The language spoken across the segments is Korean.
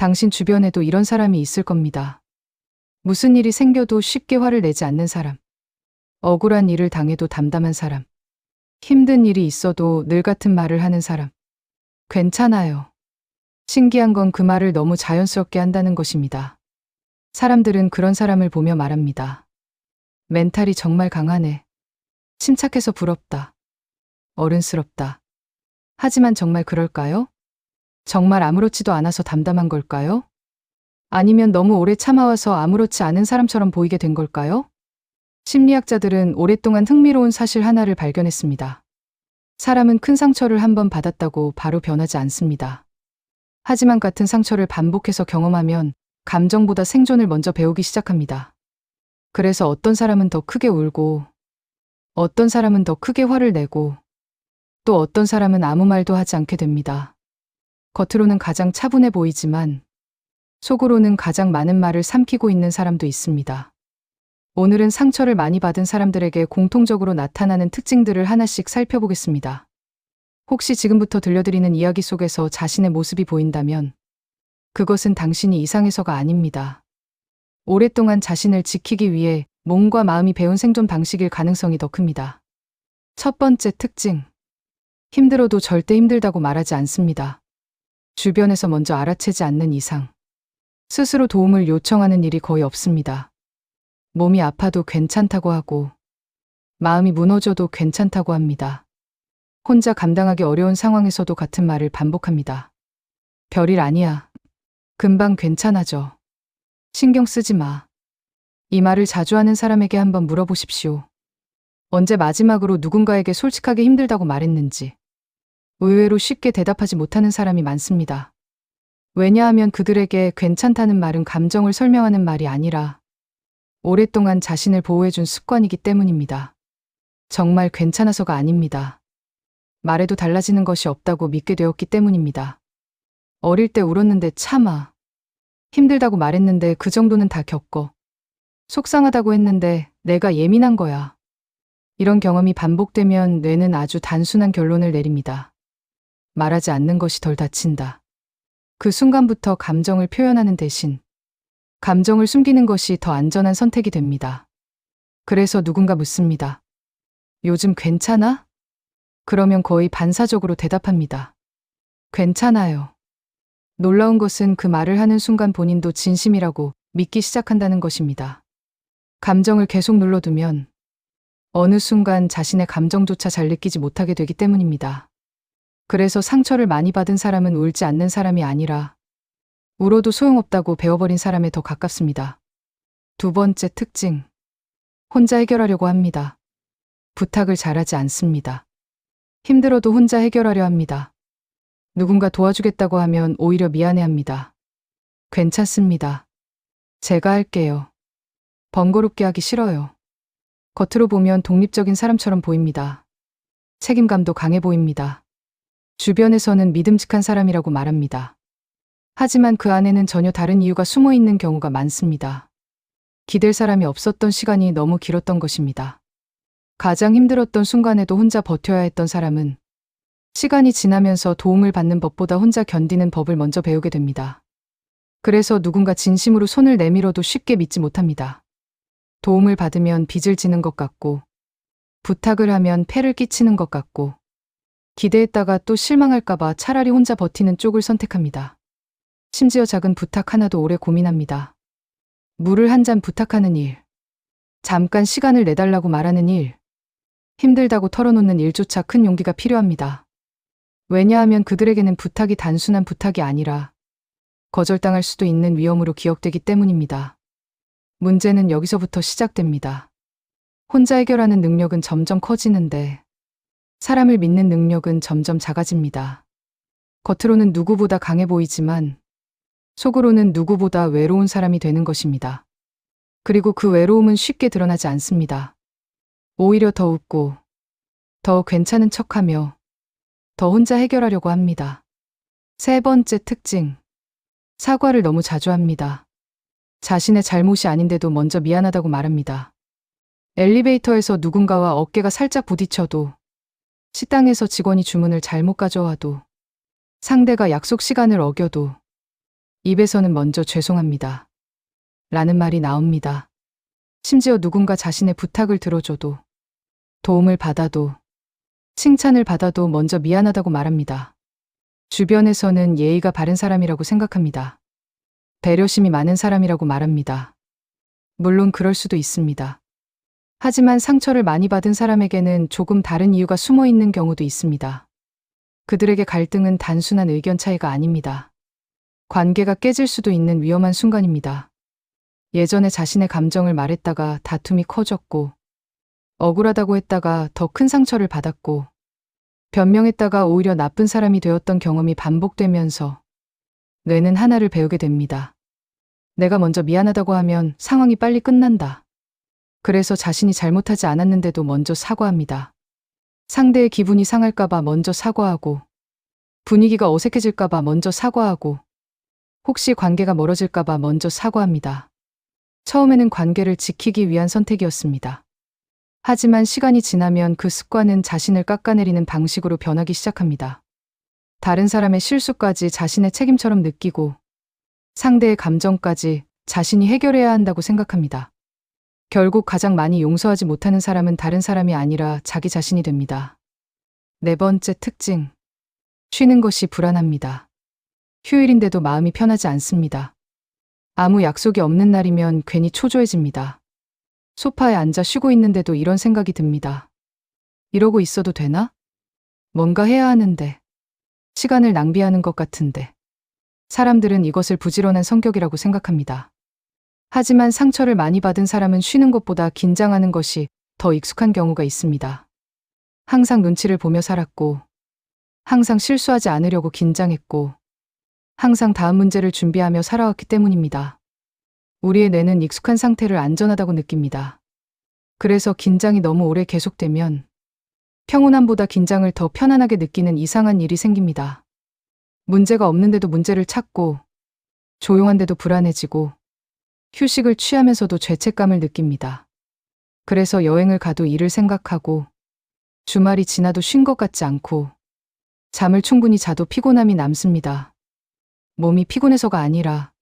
당신 주변에도 이런 사람이 있을 겁니다. 무슨 일이 생겨도 쉽게 화를 내지 않는 사람. 억울한 일을 당해도 담담한 사람. 힘든 일이 있어도 늘 같은 말을 하는 사람. 괜찮아요. 신기한 건 그 말을 너무 자연스럽게 한다는 것입니다. 사람들은 그런 사람을 보며 말합니다. 멘탈이 정말 강하네. 침착해서 부럽다. 어른스럽다. 하지만 정말 그럴까요? 정말 아무렇지도 않아서 담담한 걸까요? 아니면 너무 오래 참아와서 아무렇지 않은 사람처럼 보이게 된 걸까요? 심리학자들은 오랫동안 흥미로운 사실 하나를 발견했습니다. 사람은 큰 상처를 한번 받았다고 바로 변하지 않습니다. 하지만 같은 상처를 반복해서 경험하면 감정보다 생존을 먼저 배우기 시작합니다. 그래서 어떤 사람은 더 크게 울고, 어떤 사람은 더 크게 화를 내고, 또 어떤 사람은 아무 말도 하지 않게 됩니다. 겉으로는 가장 차분해 보이지만 속으로는 가장 많은 말을 삼키고 있는 사람도 있습니다. 오늘은 상처를 많이 받은 사람들에게 공통적으로 나타나는 특징들을 하나씩 살펴보겠습니다. 혹시 지금부터 들려드리는 이야기 속에서 자신의 모습이 보인다면 그것은 당신이 이상해서가 아닙니다. 오랫동안 자신을 지키기 위해 몸과 마음이 배운 생존 방식일 가능성이 더 큽니다. 첫 번째 특징. 힘들어도 절대 힘들다고 말하지 않습니다. 주변에서 먼저 알아채지 않는 이상 스스로 도움을 요청하는 일이 거의 없습니다. 몸이 아파도 괜찮다고 하고 마음이 무너져도 괜찮다고 합니다. 혼자 감당하기 어려운 상황에서도 같은 말을 반복합니다. 별일 아니야. 금방 괜찮아져. 신경 쓰지 마. 이 말을 자주 하는 사람에게 한번 물어보십시오. 언제 마지막으로 누군가에게 솔직하게 힘들다고 말했는지. 의외로 쉽게 대답하지 못하는 사람이 많습니다. 왜냐하면 그들에게 괜찮다는 말은 감정을 설명하는 말이 아니라 오랫동안 자신을 보호해준 습관이기 때문입니다. 정말 괜찮아서가 아닙니다. 말해도 달라지는 것이 없다고 믿게 되었기 때문입니다. 어릴 때 울었는데 참아. 힘들다고 말했는데 그 정도는 다 겪어. 속상하다고 했는데 내가 예민한 거야. 이런 경험이 반복되면 뇌는 아주 단순한 결론을 내립니다. 말하지 않는 것이 덜 다친다. 그 순간부터 감정을 표현하는 대신 감정을 숨기는 것이 더 안전한 선택이 됩니다. 그래서 누군가 묻습니다. 요즘 괜찮아? 그러면 거의 반사적으로 대답합니다. 괜찮아요. 놀라운 것은 그 말을 하는 순간 본인도 진심이라고 믿기 시작한다는 것입니다. 감정을 계속 눌러두면 어느 순간 자신의 감정조차 잘 느끼지 못하게 되기 때문입니다. 그래서 상처를 많이 받은 사람은 울지 않는 사람이 아니라 울어도 소용없다고 배워버린 사람에 더 가깝습니다. 두 번째 특징. 혼자 해결하려고 합니다. 부탁을 잘하지 않습니다. 힘들어도 혼자 해결하려 합니다. 누군가 도와주겠다고 하면 오히려 미안해합니다. 괜찮습니다. 제가 할게요. 번거롭게 하기 싫어요. 겉으로 보면 독립적인 사람처럼 보입니다. 책임감도 강해 보입니다. 주변에서는 믿음직한 사람이라고 말합니다. 하지만 그 안에는 전혀 다른 이유가 숨어 있는 경우가 많습니다. 기댈 사람이 없었던 시간이 너무 길었던 것입니다. 가장 힘들었던 순간에도 혼자 버텨야 했던 사람은 시간이 지나면서 도움을 받는 법보다 혼자 견디는 법을 먼저 배우게 됩니다. 그래서 누군가 진심으로 손을 내밀어도 쉽게 믿지 못합니다. 도움을 받으면 빚을 지는 것 같고, 부탁을 하면 폐를 끼치는 것 같고, 기대했다가 또 실망할까봐 차라리 혼자 버티는 쪽을 선택합니다. 심지어 작은 부탁 하나도 오래 고민합니다. 물을 한 잔 부탁하는 일, 잠깐 시간을 내달라고 말하는 일, 힘들다고 털어놓는 일조차 큰 용기가 필요합니다. 왜냐하면 그들에게는 부탁이 단순한 부탁이 아니라 거절당할 수도 있는 위험으로 기억되기 때문입니다. 문제는 여기서부터 시작됩니다. 혼자 해결하는 능력은 점점 커지는데 사람을 믿는 능력은 점점 작아집니다. 겉으로는 누구보다 강해 보이지만 속으로는 누구보다 외로운 사람이 되는 것입니다. 그리고 그 외로움은 쉽게 드러나지 않습니다. 오히려 더 웃고, 더 괜찮은 척하며, 더 혼자 해결하려고 합니다. 세 번째 특징. 사과를 너무 자주 합니다. 자신의 잘못이 아닌데도 먼저 미안하다고 말합니다. 엘리베이터에서 누군가와 어깨가 살짝 부딪혀도, 식당에서 직원이 주문을 잘못 가져와도, 상대가 약속 시간을 어겨도, 입에서는 먼저 죄송합니다. 라는 말이 나옵니다. 심지어 누군가 자신의 부탁을 들어줘도, 도움을 받아도, 칭찬을 받아도 먼저 미안하다고 말합니다. 주변에서는 예의가 바른 사람이라고 생각합니다. 배려심이 많은 사람이라고 말합니다. 물론 그럴 수도 있습니다. 하지만 상처를 많이 받은 사람에게는 조금 다른 이유가 숨어 있는 경우도 있습니다. 그들에게 갈등은 단순한 의견 차이가 아닙니다. 관계가 깨질 수도 있는 위험한 순간입니다. 예전에 자신의 감정을 말했다가 다툼이 커졌고, 억울하다고 했다가 더 큰 상처를 받았고, 변명했다가 오히려 나쁜 사람이 되었던 경험이 반복되면서 뇌는 하나를 배우게 됩니다. 내가 먼저 미안하다고 하면 상황이 빨리 끝난다. 그래서 자신이 잘못하지 않았는데도 먼저 사과합니다. 상대의 기분이 상할까봐 먼저 사과하고, 분위기가 어색해질까봐 먼저 사과하고, 혹시 관계가 멀어질까봐 먼저 사과합니다. 처음에는 관계를 지키기 위한 선택이었습니다. 하지만 시간이 지나면 그 습관은 자신을 깎아내리는 방식으로 변하기 시작합니다. 다른 사람의 실수까지 자신의 책임처럼 느끼고, 상대의 감정까지 자신이 해결해야 한다고 생각합니다. 결국 가장 많이 용서하지 못하는 사람은 다른 사람이 아니라 자기 자신이 됩니다. 네 번째 특징. 쉬는 것이 불안합니다. 휴일인데도 마음이 편하지 않습니다. 아무 약속이 없는 날이면 괜히 초조해집니다. 소파에 앉아 쉬고 있는데도 이런 생각이 듭니다. 이러고 있어도 되나? 뭔가 해야 하는데. 시간을 낭비하는 것 같은데. 사람들은 이것을 부지런한 성격이라고 생각합니다. 하지만 상처를 많이 받은 사람은 쉬는 것보다 긴장하는 것이 더 익숙한 경우가 있습니다. 항상 눈치를 보며 살았고, 항상 실수하지 않으려고 긴장했고, 항상 다음 문제를 준비하며 살아왔기 때문입니다. 우리의 뇌는 익숙한 상태를 안전하다고 느낍니다. 그래서 긴장이 너무 오래 계속되면 평온함보다 긴장을 더 편안하게 느끼는 이상한 일이 생깁니다. 문제가 없는데도 문제를 찾고, 조용한데도 불안해지고, 휴식을 취하면서도 죄책감을 느낍니다. 그래서 여행을 가도 일을 생각하고, 주말이 지나도 쉰 것 같지 않고, 잠을 충분히 자도 피곤함이 남습니다. 몸이 피곤해서가 아니라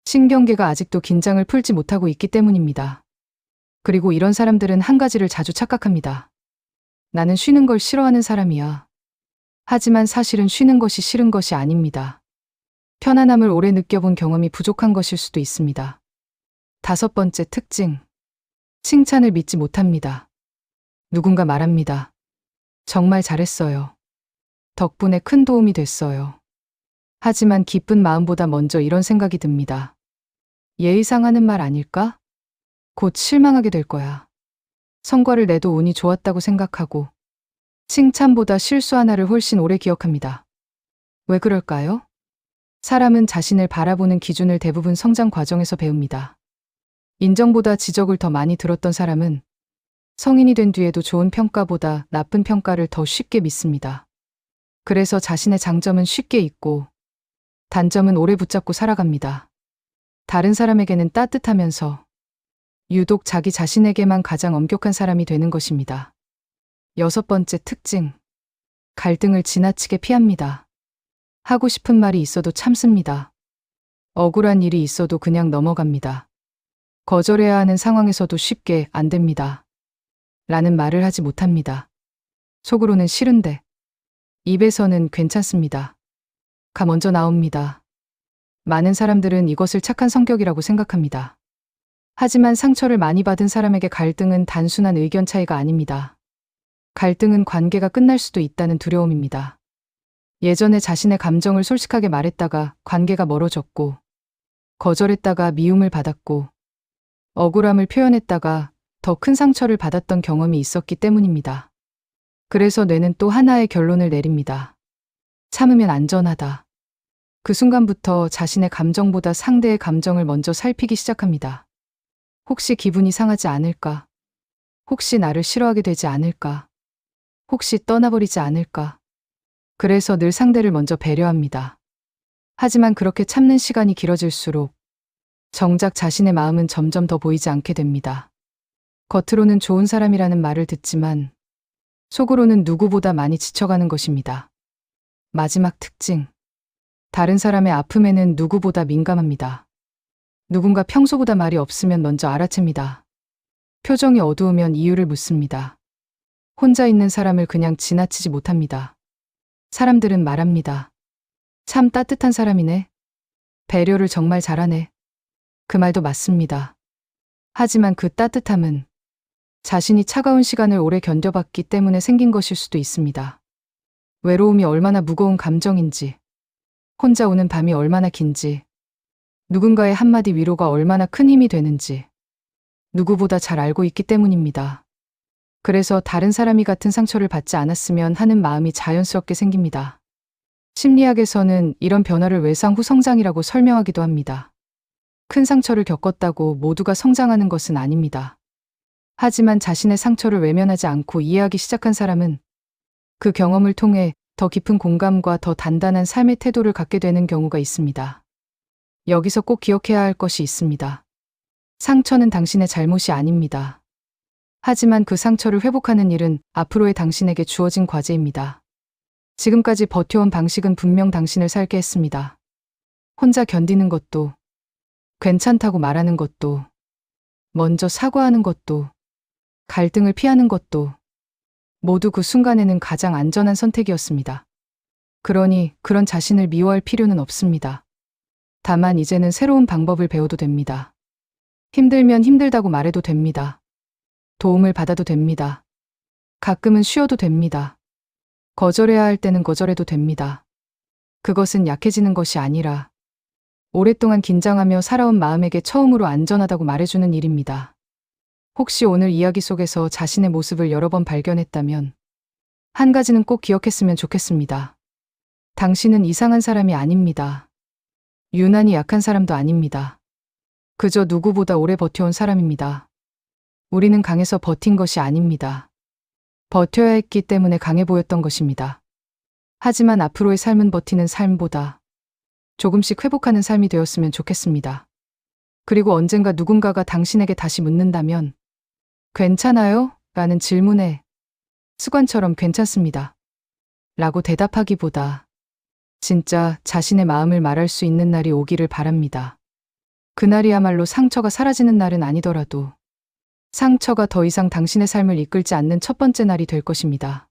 신경계가 아직도 긴장을 풀지 못하고 있기 때문입니다. 그리고 이런 사람들은 한 가지를 자주 착각합니다. 나는 쉬는 걸 싫어하는 사람이야. 하지만 사실은 쉬는 것이 싫은 것이 아닙니다. 편안함을 오래 느껴본 경험이 부족한 것일 수도 있습니다. 다섯 번째 특징. 칭찬을 믿지 못합니다. 누군가 말합니다. 정말 잘했어요. 덕분에 큰 도움이 됐어요. 하지만 기쁜 마음보다 먼저 이런 생각이 듭니다. 예의상 하는 말 아닐까? 곧 실망하게 될 거야. 성과를 내도 운이 좋았다고 생각하고, 칭찬보다 실수 하나를 훨씬 오래 기억합니다. 왜 그럴까요? 사람은 자신을 바라보는 기준을 대부분 성장 과정에서 배웁니다. 인정보다 지적을 더 많이 들었던 사람은 성인이 된 뒤에도 좋은 평가보다 나쁜 평가를 더 쉽게 믿습니다. 그래서 자신의 장점은 쉽게 잊고, 단점은 오래 붙잡고 살아갑니다. 다른 사람에게는 따뜻하면서 유독 자기 자신에게만 가장 엄격한 사람이 되는 것입니다. 여섯 번째 특징. 갈등을 지나치게 피합니다. 하고 싶은 말이 있어도 참습니다. 억울한 일이 있어도 그냥 넘어갑니다. 거절해야 하는 상황에서도 쉽게 안 됩니다. 라는 말을 하지 못합니다. 속으로는 싫은데, 입에서는 괜찮습니다. 가 먼저 나옵니다. 많은 사람들은 이것을 착한 성격이라고 생각합니다. 하지만 상처를 많이 받은 사람에게 갈등은 단순한 의견 차이가 아닙니다. 갈등은 관계가 끝날 수도 있다는 두려움입니다. 예전에 자신의 감정을 솔직하게 말했다가 관계가 멀어졌고, 거절했다가 미움을 받았고, 억울함을 표현했다가 더 큰 상처를 받았던 경험이 있었기 때문입니다. 그래서 뇌는 또 하나의 결론을 내립니다. 참으면 안전하다. 그 순간부터 자신의 감정보다 상대의 감정을 먼저 살피기 시작합니다. 혹시 기분이 상하지 않을까? 혹시 나를 싫어하게 되지 않을까? 혹시 떠나버리지 않을까? 그래서 늘 상대를 먼저 배려합니다. 하지만 그렇게 참는 시간이 길어질수록 정작 자신의 마음은 점점 더 보이지 않게 됩니다. 겉으로는 좋은 사람이라는 말을 듣지만 속으로는 누구보다 많이 지쳐가는 것입니다. 마지막 특징. 다른 사람의 아픔에는 누구보다 민감합니다. 누군가 평소보다 말이 없으면 먼저 알아챕니다. 표정이 어두우면 이유를 묻습니다. 혼자 있는 사람을 그냥 지나치지 못합니다. 사람들은 말합니다. 참 따뜻한 사람이네. 배려를 정말 잘하네. 그 말도 맞습니다. 하지만 그 따뜻함은 자신이 차가운 시간을 오래 견뎌봤기 때문에 생긴 것일 수도 있습니다. 외로움이 얼마나 무거운 감정인지, 혼자 오는 밤이 얼마나 긴지, 누군가의 한마디 위로가 얼마나 큰 힘이 되는지 누구보다 잘 알고 있기 때문입니다. 그래서 다른 사람이 같은 상처를 받지 않았으면 하는 마음이 자연스럽게 생깁니다. 심리학에서는 이런 변화를 외상 후 성장이라고 설명하기도 합니다. 큰 상처를 겪었다고 모두가 성장하는 것은 아닙니다. 하지만 자신의 상처를 외면하지 않고 이해하기 시작한 사람은 그 경험을 통해 더 깊은 공감과 더 단단한 삶의 태도를 갖게 되는 경우가 있습니다. 여기서 꼭 기억해야 할 것이 있습니다. 상처는 당신의 잘못이 아닙니다. 하지만 그 상처를 회복하는 일은 앞으로의 당신에게 주어진 과제입니다. 지금까지 버텨온 방식은 분명 당신을 살게 했습니다. 혼자 견디는 것도, 괜찮다고 말하는 것도, 먼저 사과하는 것도, 갈등을 피하는 것도 모두 그 순간에는 가장 안전한 선택이었습니다. 그러니 그런 자신을 미워할 필요는 없습니다. 다만 이제는 새로운 방법을 배워도 됩니다. 힘들면 힘들다고 말해도 됩니다. 도움을 받아도 됩니다. 가끔은 쉬어도 됩니다. 거절해야 할 때는 거절해도 됩니다. 그것은 약해지는 것이 아니라 오랫동안 긴장하며 살아온 마음에게 처음으로 안전하다고 말해주는 일입니다. 혹시 오늘 이야기 속에서 자신의 모습을 여러 번 발견했다면 한 가지는 꼭 기억했으면 좋겠습니다. 당신은 이상한 사람이 아닙니다. 유난히 약한 사람도 아닙니다. 그저 누구보다 오래 버텨온 사람입니다. 우리는 강해서 버틴 것이 아닙니다. 버텨야 했기 때문에 강해 보였던 것입니다. 하지만 앞으로의 삶은 버티는 삶보다 조금씩 회복하는 삶이 되었으면 좋겠습니다. 그리고 언젠가 누군가가 당신에게 다시 묻는다면 괜찮아요? 라는 질문에 습관처럼 괜찮습니다. 라고 대답하기보다 진짜 자신의 마음을 말할 수 있는 날이 오기를 바랍니다. 그날이야말로 상처가 사라지는 날은 아니더라도 상처가 더 이상 당신의 삶을 이끌지 않는 첫 번째 날이 될 것입니다.